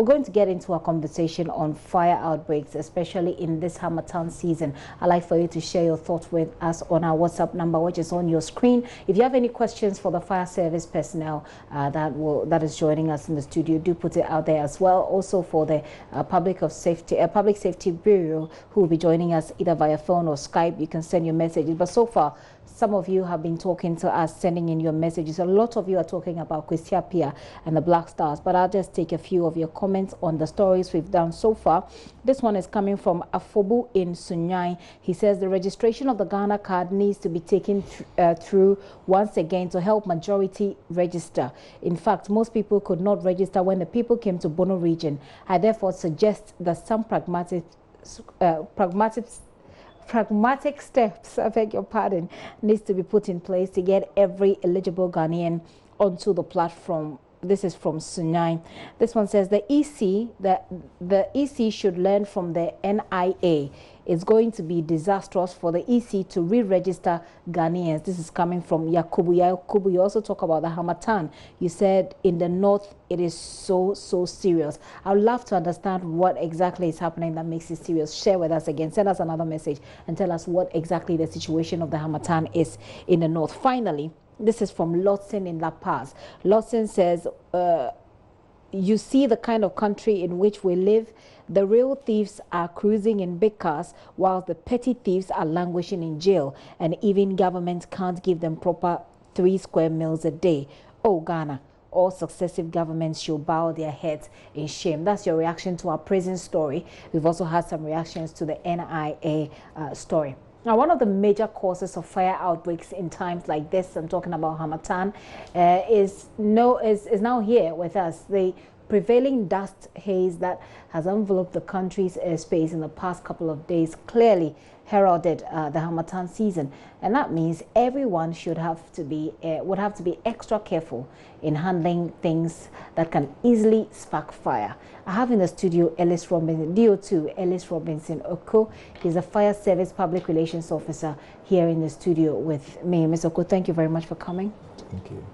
We're going to get into a conversation on fire outbreaks, especially in this Harmattan season. I'd like for you to share your thoughts with us on our WhatsApp number, which is on your screen. If you have any questions for the fire service personnel that is joining us in the studio, do put it out there as well. Also for the Public Safety Bureau, who will be joining us either via phone or Skype, you can send your messages. But so far, some of you have been talking to us, sending in your messages. A lot of you are talking about Kwesiapia and the Black Stars, but I'll just take a few of your comments on the stories we've done so far. This one is coming from Afobu in Sunyai. He says the registration of the Ghana card needs to be taken through once again to help majority register. In fact, most people could not register when the people came to Bono region. I therefore suggest that some pragmatic steps, I beg your pardon, needs to be put in place to get every eligible Ghanaian onto the platform. This is from Sunyai. This one says the EC should learn from the NIA. It's going to be disastrous for the EC to re-register Ghanaians. This is coming from Yakubu. Yakubu, you also talk about the Harmattan. You said in the north it is so serious. I would love to understand what exactly is happening that makes it serious. Share with us again. Send us another message and tell us what exactly the situation of the Harmattan is in the north. Finally, this is from Lotson in La Paz. Lotson says, you see the kind of country in which we live. The real thieves are cruising in big cars, while the petty thieves are languishing in jail, and even government can't give them proper 3 square meals a day. Oh, Ghana, all successive governments should bow their heads in shame. That's your reaction to our prison story. We've also had some reactions to the NIA story. Now, one of the major causes of fire outbreaks in times like this, I'm talking about Harmattan, is now here with us. The prevailing dust haze that has enveloped the country's airspace in the past couple of days clearly heralded the Harmattan season, and that means everyone would have to be extra careful in handling things that can easily spark fire. I have in the studio Ellis Robinson, DO2 Ellis Robinson Oko. He's a fire service public relations officer here in the studio with me. Ms. Oko, thank you very much for coming. Thank you.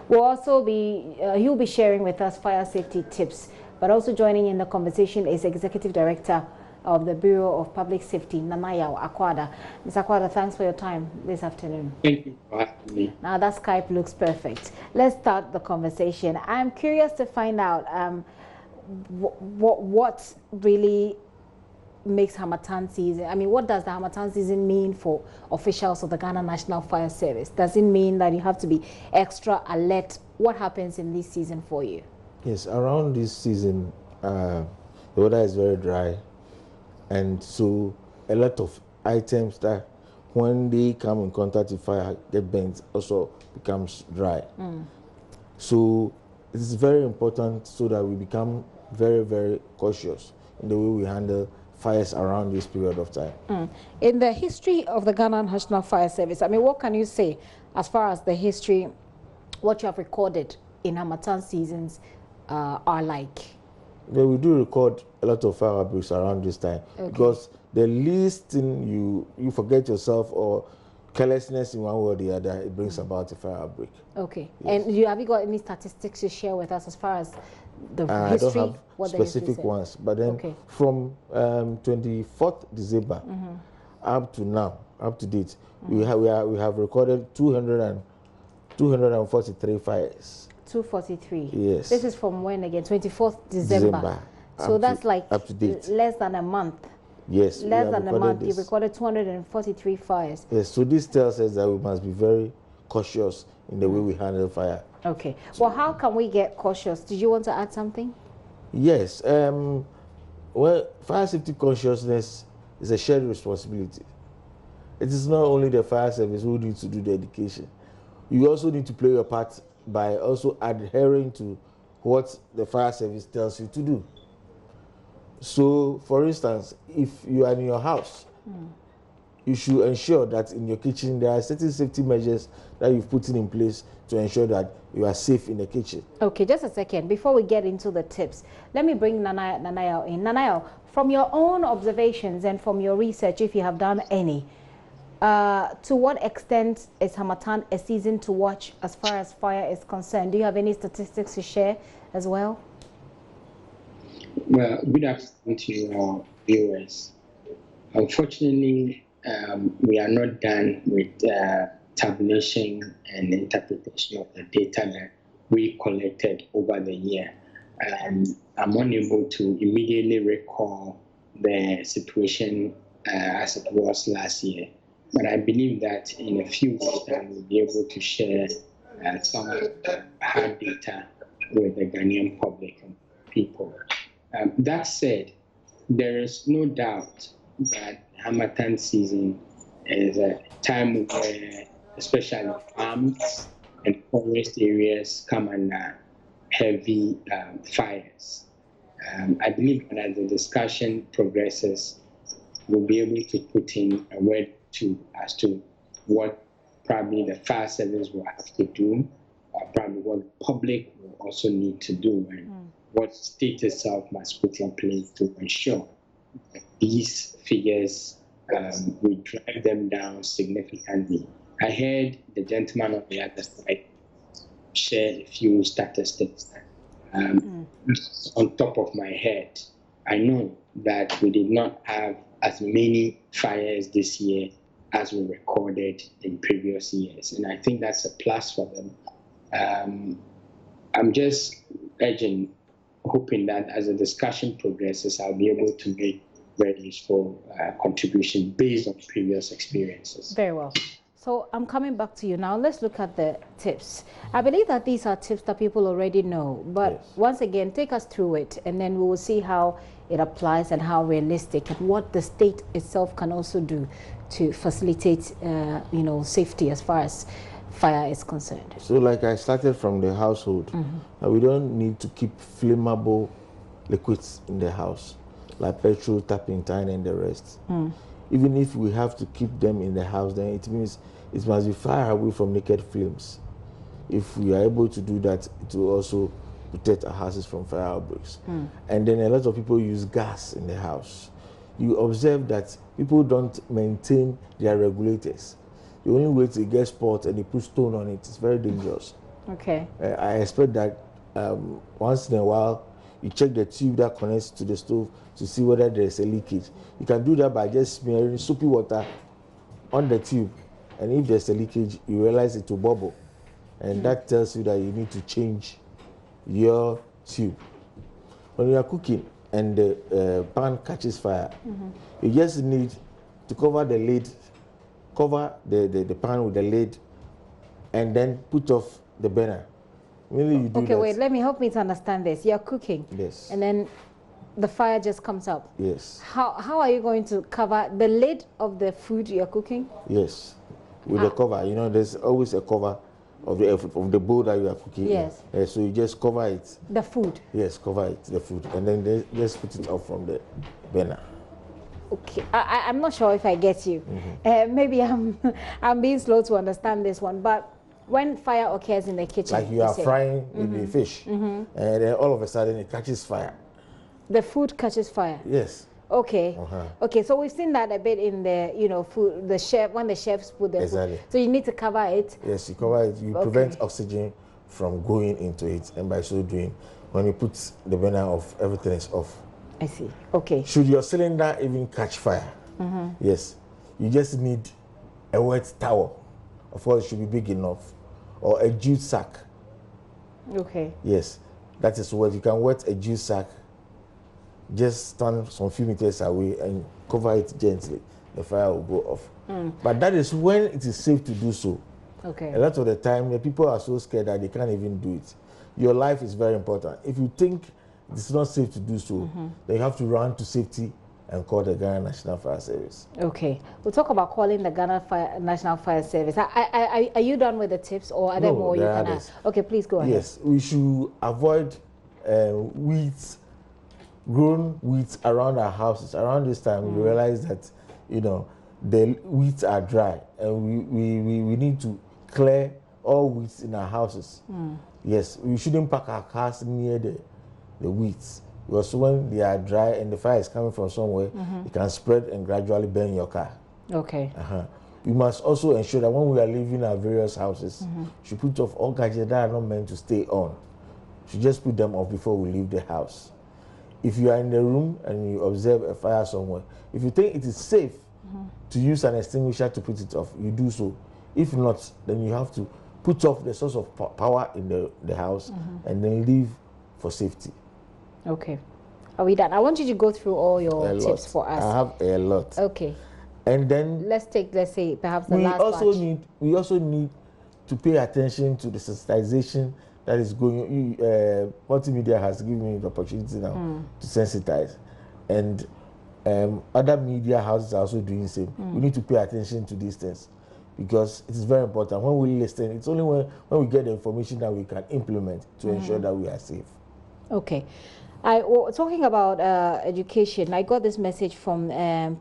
We'll also he'll be sharing with us fire safety tips, but also joining in the conversation is Executive Director of the Bureau of Public Safety, Nanaya Akwada. Ms. Akwada, thanks for your time this afternoon. Thank you for having me. Now that Skype looks perfect. Let's start the conversation. I'm curious to find out what really makes Harmattan season. I mean, what does the Harmattan season mean for officials of the Ghana National Fire Service? Does it mean that you have to be extra alert? What happens in this season for you? Yes, around this season, the weather is very dry, and so a lot of items that when they come in contact with fire get burnt also becomes dry. So it is very important so that we become very cautious in the way we handle fires around this period of time. In the history of the Ghana National Fire Service, I mean, what can you say as far as the history, what you have recorded in Harmattan seasons are like? Well, we do record a lot of fire outbreaks around this time, because the least thing you forget yourself or carelessness in one way or the other, it brings about a fire outbreak. Okay. Yes. And have you got any statistics to share with us as far as the history? I don't have specific ones, but then from 24th December up to now, up to date, we have recorded 243 fires. 243. Yes. This is from when again? 24th December. So that's like up to date. Less than a month. Yes. Less than a month. You recorded 243 fires. Yes. So this tells us that we must be very cautious in the way we handle fire. Okay. Well, how can we get cautious? Did you want to add something? Yes. Well, fire safety consciousness is a shared responsibility. It is not only the fire service who needs to do the education. You also need to play your part by also adhering to what the fire service tells you to do. So, for instance, if you are in your house, you should ensure that in your kitchen there are certain safety measures that you've put in place to ensure that you are safe in the kitchen. Okay, just a second. Before we get into the tips, let me bring Nanaya in. Nanaya, from your own observations and from your research, if you have done any, to what extent is Harmattan a season to watch as far as fire is concerned? Do you have any statistics to share as well? Well, good afternoon to you all viewers. Unfortunately, we are not done with tabulation and interpretation of the data that we collected over the year. I'm unable to immediately recall the situation as it was last year, but I believe that in a few weeks' time we'll be able to share some hard data with the Ghanaian public and people. That said, there is no doubt that Hamatan season is a time where, especially farms and forest areas, come under heavy fires. I believe that as the discussion progresses, we'll be able to put in a word as to what probably the fire service will have to do, or probably what the public will also need to do, and what state itself must put in place to ensure that these figures will drive them down significantly. I heard the gentleman on the other side share a few statistics. On top of my head, I know that we did not have as many fires this year as we recorded in previous years, and I think that's a plus for them. I'm just hoping that as the discussion progresses, I'll be able to make very useful contribution based on previous experiences. Very well. So I'm coming back to you now. Let's look at the tips. I believe that these are tips that people already know, but yes, once again, take us through it, and then we will see how it applies and how realistic and what the state itself can also do to facilitate, safety as far as fire is concerned. So like I started from the household, we don't need to keep flammable liquids in the house, like petrol, turpentine, and the rest. Even if we have to keep them in the house, then it means it must be far away from naked flames. If we are able to do that, it will also protect our houses from fire outbreaks. And then a lot of people use gas in the house. You observe that people don't maintain their regulators. The only way to get spoiled and they put stone on it is very dangerous. Okay. I expect that once in a while, you check the tube that connects to the stove to see whether there's a leakage. You can do that by just smearing soapy water on the tube, and if there's a leakage, you realize it will bubble, and that tells you that you need to change your tube. When you are cooking and the pan catches fire, you just need to cover the lid, cover the pan with the lid, and then put off the burner. Really, you do okay, wait, help me to understand this. You're cooking. Yes. And then the fire just comes up. Yes. How are you going to cover the lid of the food you're cooking? Yes. With the cover. You know, there's always a cover of the bowl that you are cooking. Yes. So you just cover it. The food? Yes, cover it, the food. And then just put it off from the burner. Okay. I'm not sure if I get you. Maybe I'm being slow to understand this one, but when fire occurs in the kitchen, like you are frying the fish, and then all of a sudden it catches fire. The food catches fire. Yes. Okay. Okay. So we've seen that a bit in the food. The chef, when the chefs put the food. So you need to cover it. Yes, you cover it. You prevent oxygen from going into it, and by so doing, when you put the burner off, everything is off. I see. Okay. Should your cylinder even catch fire? Yes. You just need a wet towel. Of course, it should be big enough, or a jute sack. Okay. Yes, that is what you can wet a jute sack. Just stand some few meters away and cover it gently. The fire will go off. But that is when it is safe to do so. Okay. A lot of the time, the people are so scared that they can't even do it. Your life is very important. If you think it's not safe to do so, then you have to run to safety and call the Ghana National Fire Service. Okay. We'll talk about calling the Ghana National Fire Service. Are you done with the tips, or are there more you can add? Okay, please go ahead. Yes, we should avoid weeds, grown weeds around our houses. Around this time, we realize that, the weeds are dry, and we need to clear all weeds in our houses. Yes, we shouldn't park our cars near the weeds, because when they are dry and the fire is coming from somewhere, it can spread and gradually burn your car. Okay. We must also ensure that when we are leaving our various houses, we should put off all gadgets that are not meant to stay on. We should just put them off before we leave the house. if you are in the room and you observe a fire somewhere, if you think it is safe to use an extinguisher to put it off, you do so. If not, then you have to put off the source of power in the house and then leave for safety. Okay. Are we done? I want you to go through all your tips for us. I have a lot. Okay. And then let's say perhaps the last batch. We also need to pay attention to the sensitization that is going. Multimedia has given me the opportunity now to sensitize, and other media houses are also doing the same. We need to pay attention to these things because it is very important. When we listen, it's only when we get the information that we can implement to ensure that we are safe. Okay. Talking about education, I got this message from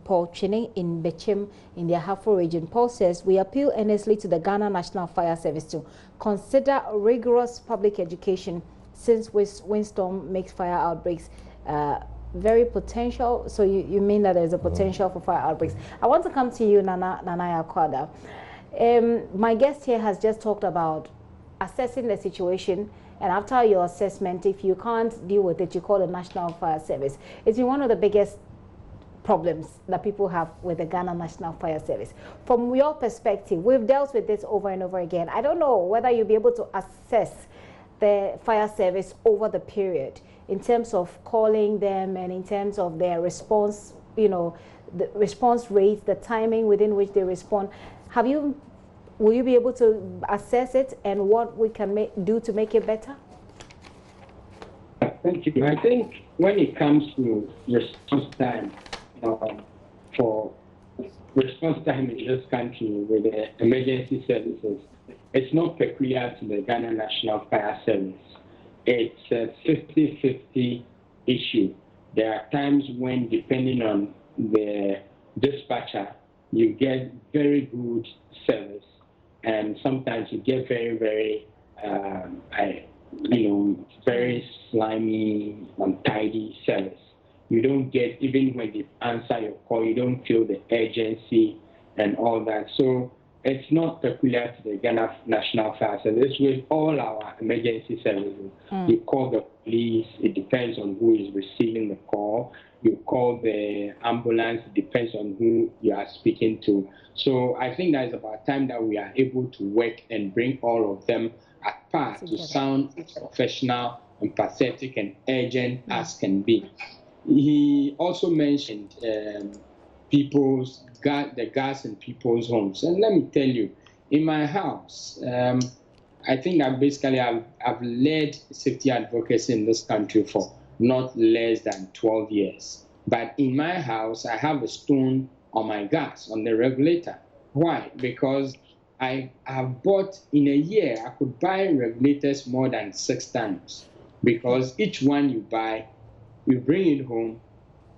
Paul Chine in Bechem in the Ahafo region. Paul says, we appeal earnestly to the Ghana National Fire Service to consider rigorous public education since windstorm makes fire outbreaks very potential. So you mean that there's a potential for fire outbreaks. I want to come to you, Nana Yakwada. My guest here has just talked about assessing the situation, and after your assessment, if you can't deal with it, you call the National Fire Service. It's been one of the biggest problems that people have with the Ghana National Fire Service. From your perspective, we've dealt with this over and over again. I don't know whether you'll be able to assess the fire service over the period in terms of calling them and in terms of their response, you know, the response rate, the timing within which they respond. Will you be able to assess it and what we can do to make it better? Thank you. I think when it comes to response time, for response time in this country with the emergency services, it's not peculiar to the Ghana National Fire Service. It's a 50-50 issue. There are times when, depending on the dispatcher, you get very good service, and sometimes you get very, very, very slimy, untidy service. You don't get, even when they answer your call, you don't feel the urgency and all that. So it's not peculiar to the Ghana National Fire Service. With all our emergency services, you call the police, it depends on who is receiving the call. You call the ambulance, it depends on who you are speaking to. So I think that it's about time that we are able to work and bring all of them at par to sound professional, empathetic, and urgent as can be. He also mentioned the gas in people's homes. And let me tell you, in my house, I think that basically I've led safety advocacy in this country for not less than 12 years. But in my house, I have a stone on my gas, on the regulator. Why? Because I have bought, in a year, I could buy regulators more than 6 times. Because each one you buy, you bring it home,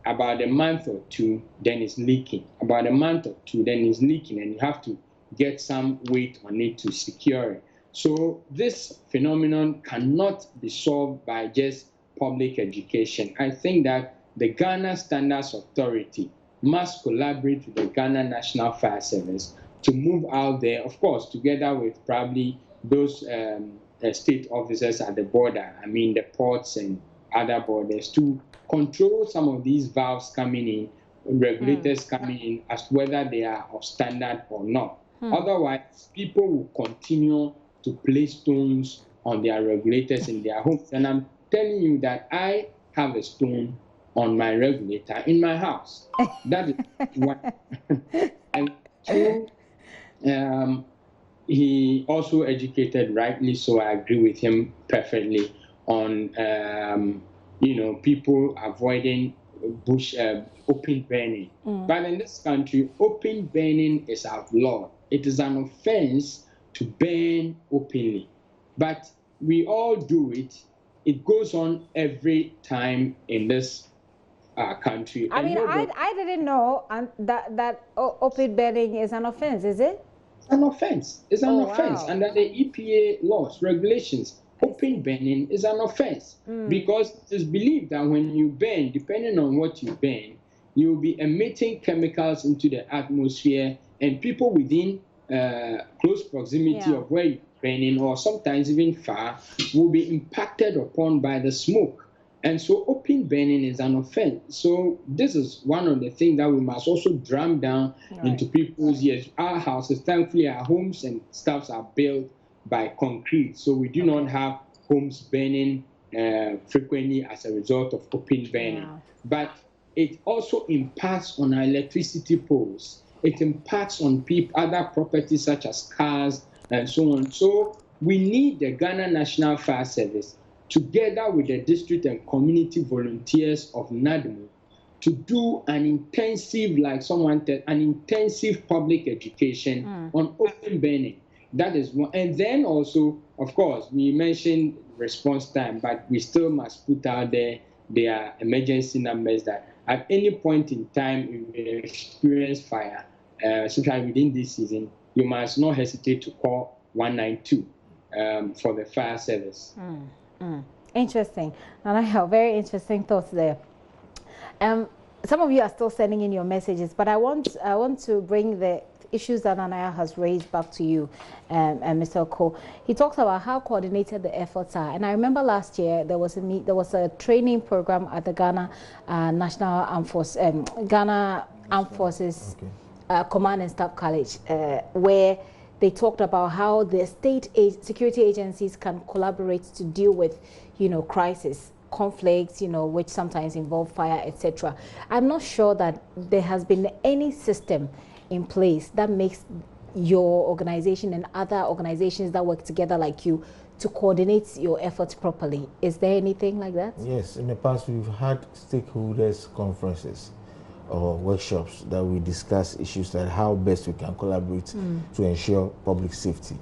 about a month or two, then it's leaking. About a month or two, then it's leaking, and you have to get some weight on it to secure it. So this phenomenon cannot be solved by just public education. I think that the Ghana Standards Authority must collaborate with the Ghana National Fire Service to move out there, of course, together with probably those state officers at the border, I mean the ports and other borders, to control some of these valves coming in, regulators coming in, as to whether they are of standard or not. Otherwise, people will continue to place stones on their regulators in their homes. And I'm telling you that I have a stone on my regulator in my house. That is one. And two, he also educated, rightly so, I agree with him perfectly, on people avoiding open burning. But in this country, open burning is outlawed. It is an offense to burn openly. But we all do it. It goes on every time in this country. I mean, I didn't know that open burning is an offense, is it? It's an offense. It's an offense. Wow. Under the EPA laws, regulations, open burning is an offense because it is believed that when you burn, depending on what you burn, you will be emitting chemicals into the atmosphere, and people within close proximity of where you're burning, or sometimes even far, will be impacted upon by the smoke. And so open open burning is an offense. So this is one of the things that we must also drum down into people's ears. Our houses, thankfully, our homes and stuffs are built by concrete, so we do not have homes burning frequently as a result of open burning. But it also impacts on our electricity poles. It impacts on other properties such as cars and so on. So we need the Ghana National Fire Service, together with the district and community volunteers of NADMO, to do an intensive, like someone said, an intensive public education on open burning. That is one. And then also, of course, we mentioned response time, but we still must put out there their emergency numbers that at any point in time, if you experience fire, especially within this season, you must not hesitate to call 192 for the fire service. Interesting. And I have very interesting thoughts there. Some of you are still sending in your messages, but I want to bring the issues that Anaya has raised back to you, Mr. Oko. He talks about how coordinated the efforts are, and I remember last year there was a training program at the Ghana National Armed Force, Ghana Armed Forces Command and Staff College, where they talked about how the state security agencies can collaborate to deal with, crisis, conflicts, which sometimes involve fire, etc. I'm not sure that there has been any system in place that makes your organization and other organizations that work together like you to coordinate your efforts properly. Is there anything like that? Yes, in the past we've had stakeholders conferences or workshops that we discuss issues like how best we can collaborate to ensure public safety.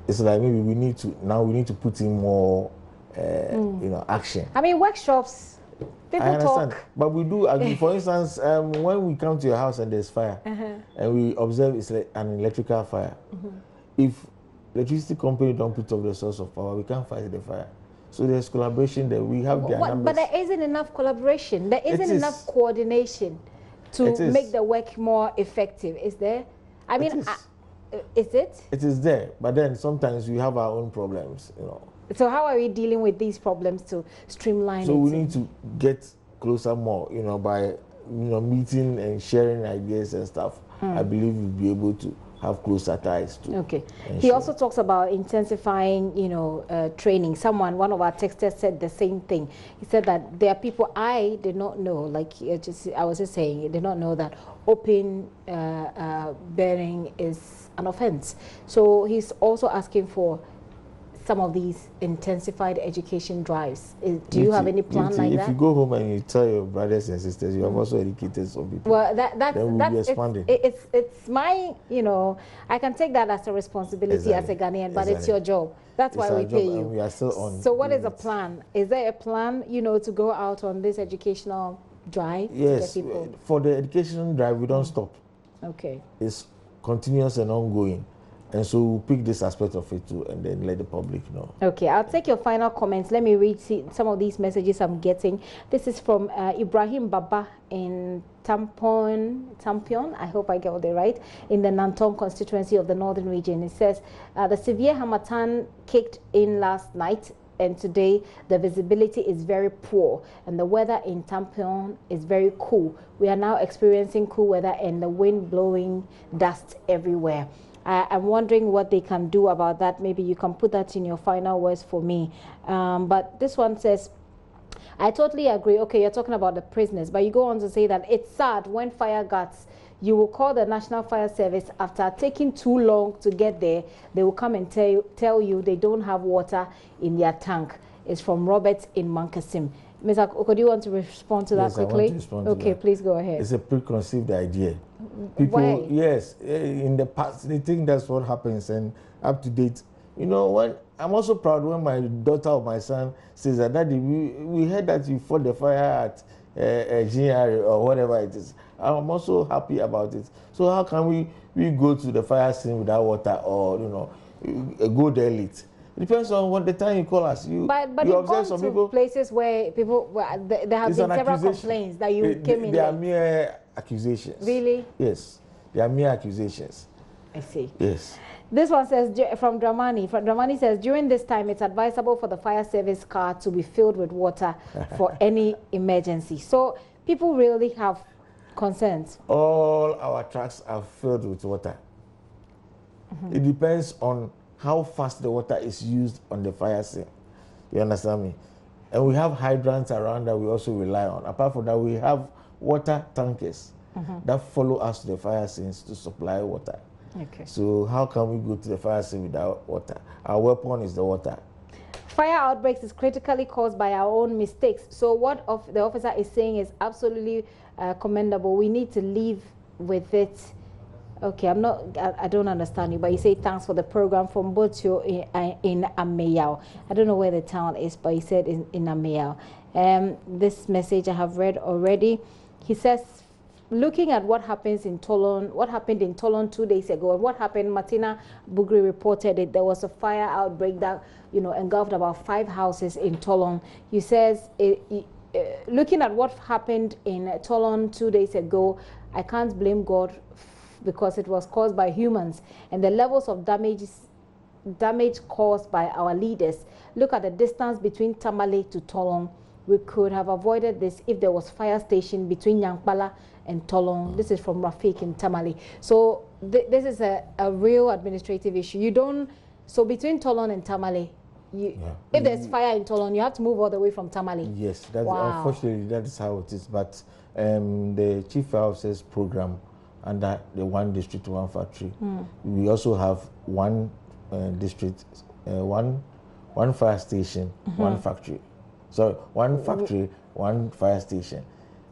It's like maybe we need to put in more action. I mean, workshops, people I understand, talk. but we do agree. For instance, when we come to your house and there's fire, and we observe it's like an electrical fire, if electricity company don't put up the source of power, we can't fight the fire. So there's collaboration there. We have their numbers. But there isn't enough collaboration. There isn't enough coordination to make the work more effective. Is there? I mean, is it? It is there, but then sometimes we have our own problems, So how are we dealing with these problems to streamline it? So we need to get closer more, by meeting and sharing ideas and stuff. I believe we'll be able to have closer ties to. Okay. He also talks about intensifying, training. One of our texters said the same thing. He said that there are people I did not know, like I was just saying, did not know that open burning is an offense. So he's also asking for some of these intensified education drives. Do you have any plan like that? If you go home and you tell your brothers and sisters, you have also educated some people. Well, that's be expanding. It's my, I can take that as a responsibility as a Ghanaian, but it's your job. That's why we pay you. We are still on. So what is the plan? Is there a plan, to go out on this educational drive? Yes, to get people? For the education drive, we don't stop. Okay. It's continuous and ongoing. And so we'll pick this aspect of it too and then let the public know. Okay, I'll take your final comments. Let me read some of these messages I'm getting. This is from Ibrahim Baba in Tampion, I hope I got it right, in the Nanton constituency of the Northern Region. It says, the severe Hamatan kicked in last night, and today the visibility is very poor and the weather in Tampion is very cool. We are now experiencing cool weather and the wind blowing dust everywhere. I'm wondering what they can do about that. Maybe you can put that in your final words for me. But this one says, I totally agree. Okay, you're talking about the prisoners, but you go on to say that it's sad when fire guards, you will call the National Fire Service after taking too long to get there. They will come and tell you they don't have water in their tank. It's from Robert in Mankasim. Ms. Oko, do you want to respond to that quickly? I want to respond to that. Please go ahead. It's a preconceived idea. People, yes, in the past, they think that's what happens, and up to date. When I'm also proud when my daughter or my son says that, Daddy, we heard that you fought the fire at GR or whatever it is. I'm also happy about it. So how can we go to the fire scene without water or, go there late? It depends on what the time you call us. But you observe some people, places where people, there have been several complaints that you came in. They are mere accusations. Really? Yes, they are mere accusations. I see. Yes. This one says from Dramani. Dramani says during this time it's advisable for the fire service car to be filled with water for any emergency. So people really have concerns. All our trucks are filled with water. It depends on how fast the water is used on the fire scene. You understand me? And we have hydrants around that we also rely on. Apart from that, we have water tankers that follow us to the fire scenes to supply water. Okay. So how can we go to the fire scene without water? Our weapon is the water. Fire outbreaks is critically caused by our own mistakes. So what the officer is saying is absolutely commendable. We need to live with it. Okay, I don't understand you, but you say thanks for the program from Botio in Ameyao. I don't know where the town is, but he said in Ameyao. This message I have read already. He says, looking at what happened in Tolon 2 days ago, and what happened, Martina Bugri reported it. There was a fire outbreak that engulfed about 5 houses in Tolon. He says, looking at what happened in Tolon 2 days ago, I can't blame God because it was caused by humans, and the levels of damage caused by our leaders. Look at the distance between Tamale to Tolon. We could have avoided this if there was fire station between Yankpala and Tolon. This is from Rafik in Tamale. So this is a real administrative issue. So between Tolon and Tamale, if there's fire in Tolon, you have to move all the way from Tamale. Yes, unfortunately that is how it is. But the Chief Fire Officers program under the one district, one factory, we also have one district, one fire station, one factory. So one factory, one fire station.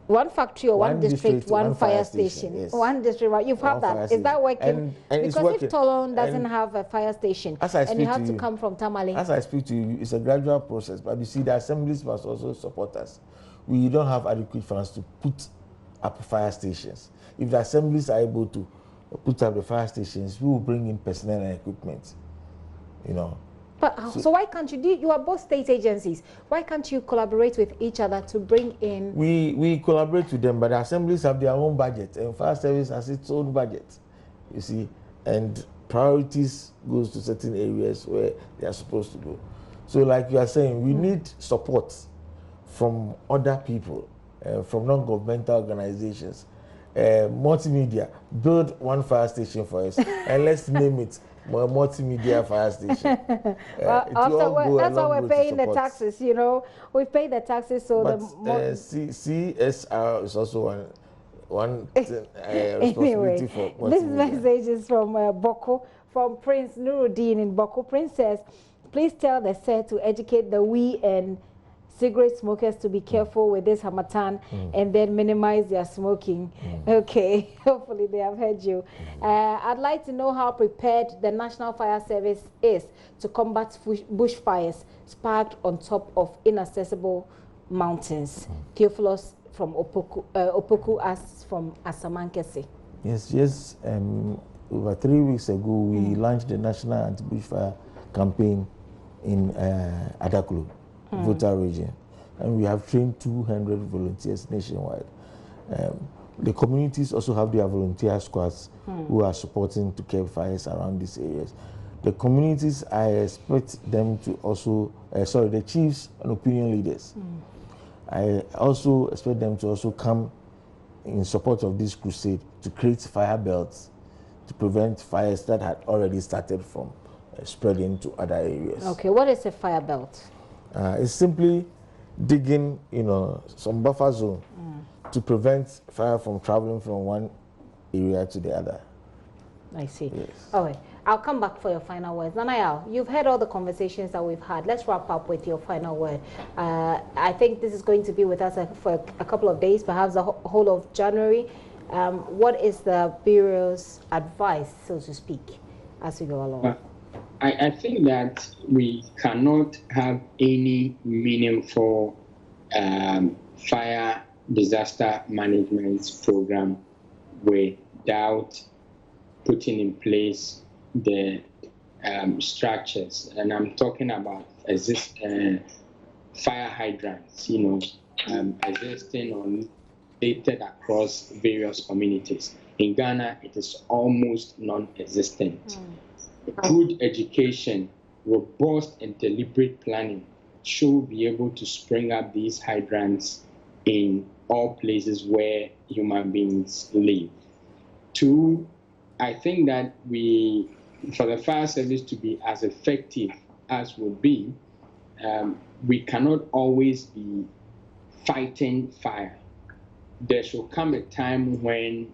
One factory or one district, one fire station. Yes. One district, right? You've had that. Is that working? And because if Tolon doesn't have a fire station and you have to come from Tamale. As I speak to you, it's a gradual process. But you see, the assemblies must also support us. We don't have adequate funds to put up fire stations. If the assemblies are able to put up the fire stations, we will bring in personnel and equipment. But so why can't you you are both state agencies. Why can't you collaborate with each other to bring in? We collaborate with them, but the assemblies have their own budget, and fire service has its own budget. You see, and priorities goes to certain areas where they are supposed to go. So, like you are saying, we need support from other people, from non-governmental organizations, multimedia. Build one fire station for us, and let's name it multimedia fire station. That's why we're paying the taxes. We pay the taxes, so but CSR is also one responsibility anyway, for multimedia. This message is from Boko, from Prince Nuruddin in Boko. Prince says, please tell the set to educate the we and cigarette smokers to be careful with this Hamatan and then minimize their smoking. Okay, hopefully they have heard you. I'd like to know how prepared the National Fire Service is to combat bushfires sparked on top of inaccessible mountains. Theophilus from Opoku asks from Asamankese. Yes. Over 3 weeks ago, we launched the National Anti-Bushfire Campaign in Adaklu. Volta region, and we have trained 200 volunteers nationwide. The communities also have their volunteer squads who are supporting to curb fires around these areas. The communities, I expect them to also, the chiefs and opinion leaders, I also expect them to also come in support of this crusade to create fire belts to prevent fires that had already started from spreading to other areas. Okay, what is a fire belt? It's simply digging, some buffer zone to prevent fire from traveling from one area to the other. I see. Yes. All right. I'll come back for your final words. Nanayao, you've heard all the conversations that we've had. Let's wrap up with your final word. I think this is going to be with us for a couple of days, perhaps the whole of January. What is the Bureau's advice, so to speak, as we go along? I think that we cannot have any meaningful fire disaster management program without putting in place the structures. And I'm talking about fire hydrants, existing or located across various communities. In Ghana, it is almost non-existent. Good education, robust and deliberate planning should be able to spring up these hydrants in all places where human beings live. Two, I think that for the fire service to be as effective as would be, we cannot always be fighting fire. There should come a time when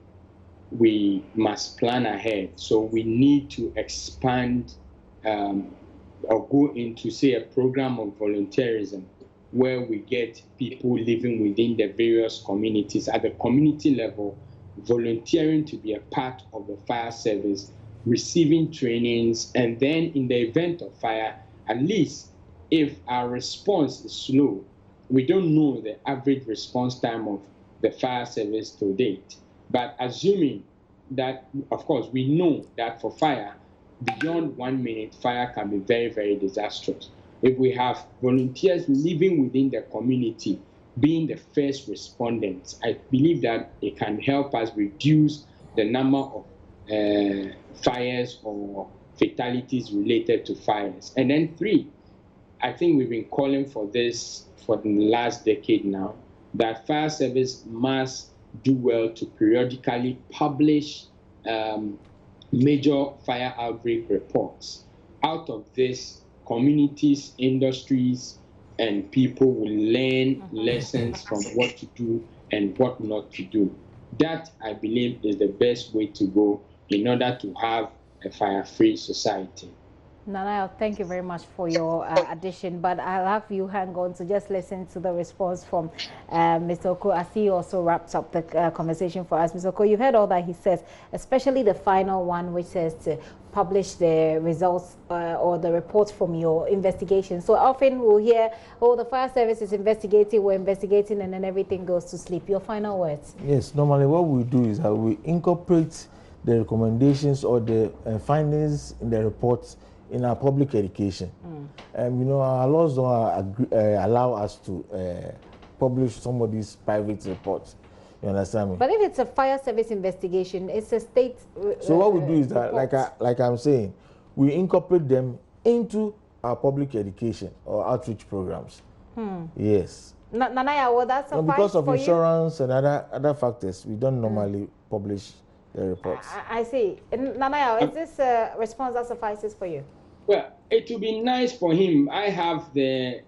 we must plan ahead. So we need to expand or go into, say, a program of volunteerism where we get people living within the various communities at the community level, volunteering to be a part of the fire service, receiving trainings, and then in the event of fire, at least if our response is slow, we don't know the average response time of the fire service to date. But assuming that, of course, we know that for fire, beyond 1 minute, fire can be very, very disastrous. If we have volunteers living within the community, being the first respondents, I believe that it can help us reduce the number of fires or fatalities related to fires. And then three, I think we've been calling for this for the last decade now, that fire service must do well to periodically publish major fire outbreak reports. Out of this, communities, industries, and people will learn lessons from what to do and what not to do. That, I believe, is the best way to go in order to have a fire-free society. Nana, thank you very much for your addition, but I'll have you hang on to just listen to the response from Mr. Oko as he also wraps up the conversation for us. Mr. Oko, you've heard all that he says, especially the final one, which says to publish the results or the reports from your investigation. So often we'll hear, oh, the fire service is investigating, we're investigating, and then everything goes to sleep. Your final words? Yes, normally what we do is that we incorporate the recommendations or the findings in the reports in our public education. You know, our laws don't allow us to publish some of these private reports. You understand me? But if it's a fire service investigation, it's a state. So what we do is that, like I'm saying, we incorporate them into our public education or outreach programs. Yes. Nanaya, well, that's no, because of insurance and other factors, we don't normally publish the reports. I see. Nanaya, is this a response that suffices for you? Well, it would be nice for him. I have the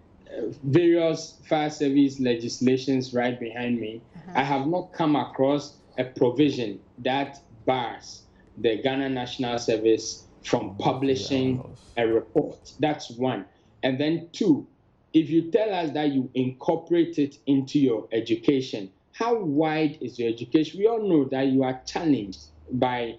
various fire service legislations right behind me. I have not come across a provision that bars the Ghana National Service from publishing a report. That's one. And then two, if you tell us that you incorporate it into your education, how wide is your education? We all know that you are challenged by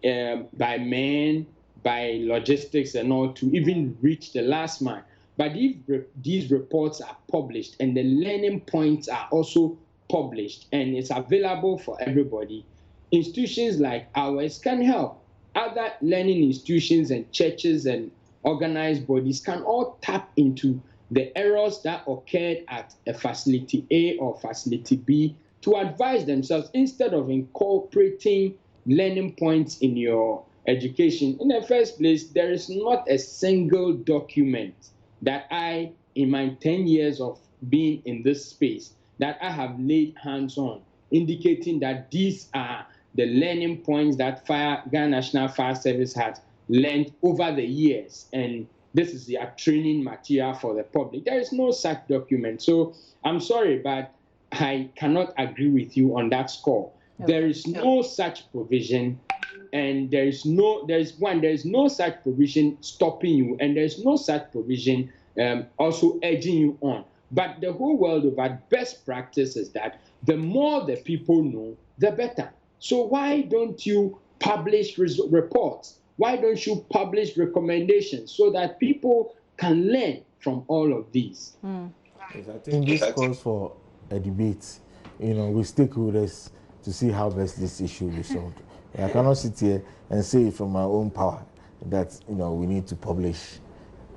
men, by logistics and all to even reach the last mile. But if these reports are published and the learning points are also published and it's available for everybody, institutions like ours can help. Other learning institutions and churches and organized bodies can all tap into the errors that occurred at a facility A or facility B to advise themselves instead of incorporating learning points in your education. In the first place, there is not a single document that I, in my 10 years of being in this space, that I have laid hands on, indicating that these are the learning points that Ghana National Fire Service has learned over the years, and this is their training material for the public. There is no such document. So I'm sorry, but I cannot agree with you on that score. Okay. There is no such provision. And there is no such provision stopping you, and there's no such provision also urging you on. But the whole world over, best practice is that the more the people know, the better. So why don't you publish reports? Why don't you publish recommendations so that people can learn from all of these? Yes, I think this calls for a debate, you know, with stakeholders to see how best this issue will be solved. I cannot sit here and say from my own power that, you know, we need to publish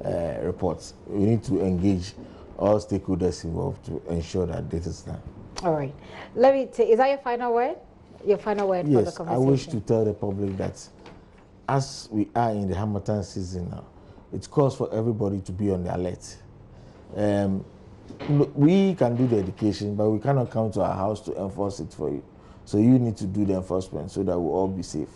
reports. We need to engage all stakeholders involved to ensure that this is done. All right. Let me take, is that your final word? Your final word for the Yes, conversation. I wish to tell the public that as we are in the Harmattan season now, it calls for everybody to be on the alert. We can do the education, but we cannot come to our house to enforce it for you. So you need to do the enforcement so that we'll all be safe.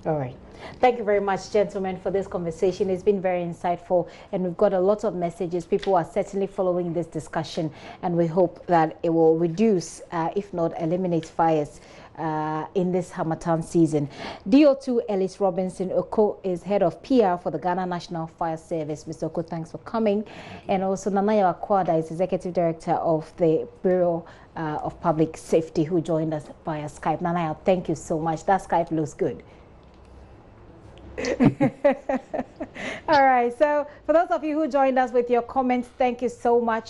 All right. Thank you very much, gentlemen, for this conversation. It's been very insightful, and we've got a lot of messages. People are certainly following this discussion, and we hope that it will reduce, if not eliminate, fires in this Harmattan season. DO2 Ellis Robinson Oko is head of PR for the Ghana National Fire Service. Mr. Oko, thanks for coming. And also Nanaya Akwada is executive director of the Bureau of Public Safety, who joined us via Skype. Nanaya, thank you so much. That Skype looks good. All right, so for those of you who joined us with your comments, thank you so much.